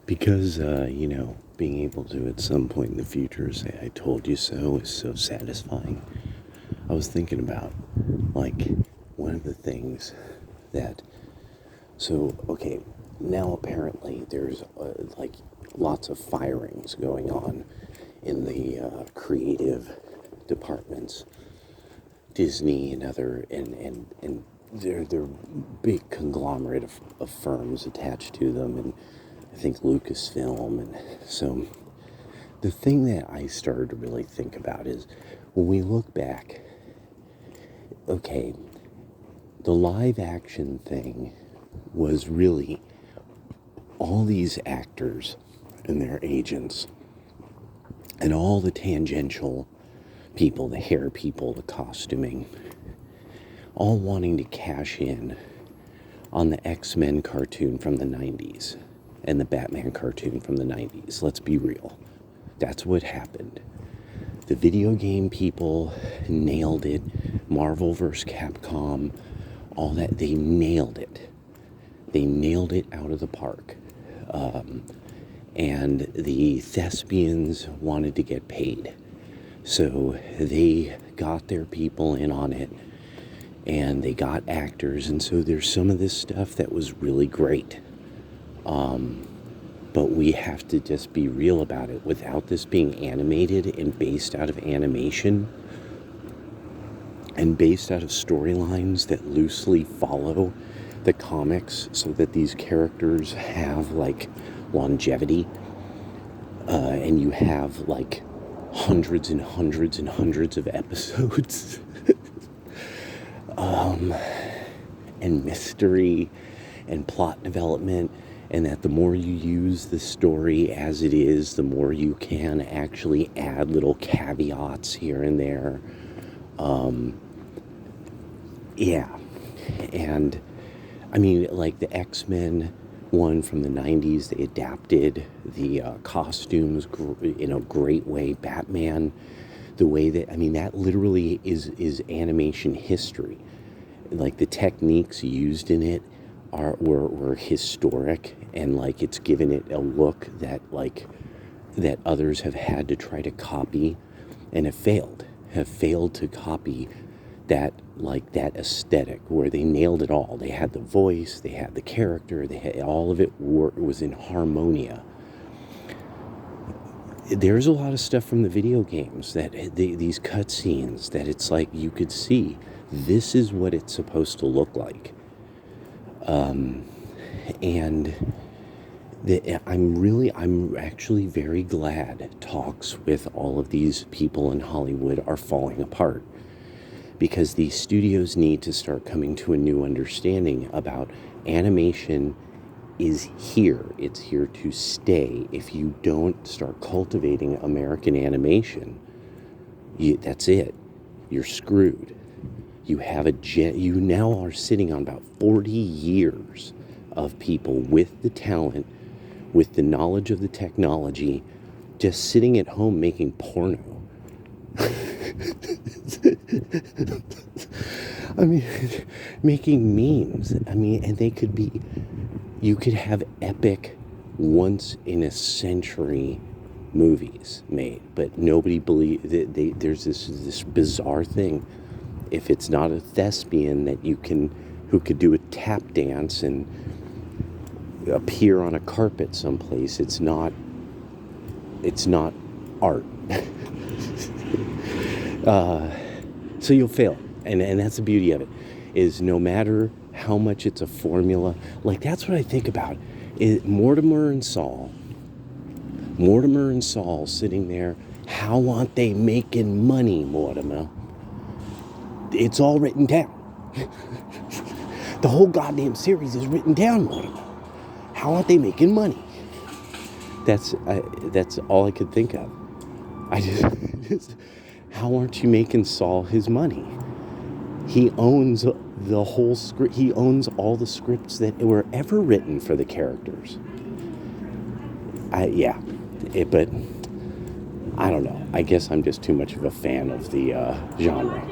Because, being able to at some point in the future say, I told you so, is so satisfying. I was thinking about, like, one of the things that, so, okay, now apparently there's, like, lots of firings going on in the creative departments, Disney and other, and they're big conglomerate of firms attached to them, and I think Lucasfilm. And so the thing that I started to really think about is when we look back, okay, the live action thing was really all these actors and their agents and all the tangential people, the hair people, the costuming, all wanting to cash in on the X-Men cartoon from the 90s and the Batman cartoon from the 90s. Let's be real. That's what happened. The video game people nailed it. Marvel vs. Capcom, all that, they nailed it. They nailed it out of the park. And the thespians wanted to get paid. So they got their people in on it, and they got actors. And so there's some of this stuff that was really great. But we have to just be real about it. Without this being animated and based out of animation and based out of storylines that loosely follow the comics so that these characters have like longevity, and you have like hundreds and hundreds and hundreds of episodes and mystery and plot development, and that the more you use the story as it is, the more you can actually add little caveats here and there. Yeah. And I mean, like the X-Men one from the 90s, they adapted the costumes in a great way. Batman, the way that, I mean, that literally is animation history. Like the techniques used in it were historic, and like it's given it a look that that others have had to try to copy and have failed to copy that, like that aesthetic where they nailed it all. They had the voice, they had the character, they had all of it was in harmonia. There's a lot of stuff from the video games that these cutscenes that it's like you could see this is what it's supposed to look like. And I'm actually very glad talks with all of these people in Hollywood are falling apart, because these studios need to start coming to a new understanding about animation is here. It's here to stay. If you don't start cultivating American animation, that's it. You're screwed. You now are sitting on about 40 years of people with the talent, with the knowledge of the technology, just sitting at home making porno. I mean, making memes. I mean, and you could have epic, once in a century movies made, but nobody there's this bizarre thing. If it's not a thespian who could do a tap dance and appear on a carpet someplace, it's not art. So you'll fail. And that's the beauty of it, is no matter how much it's a formula, like that's what I think about. Mortimer and Saul sitting there, how aren't they making money, Mortimer? It's all written down. The whole goddamn series is written down, Mortimer. How aren't they making money? That's all I could think of. How aren't you making Saul his money? He owns the whole script. He owns all the scripts that were ever written for the characters. But I don't know. I guess I'm just too much of a fan of the genre.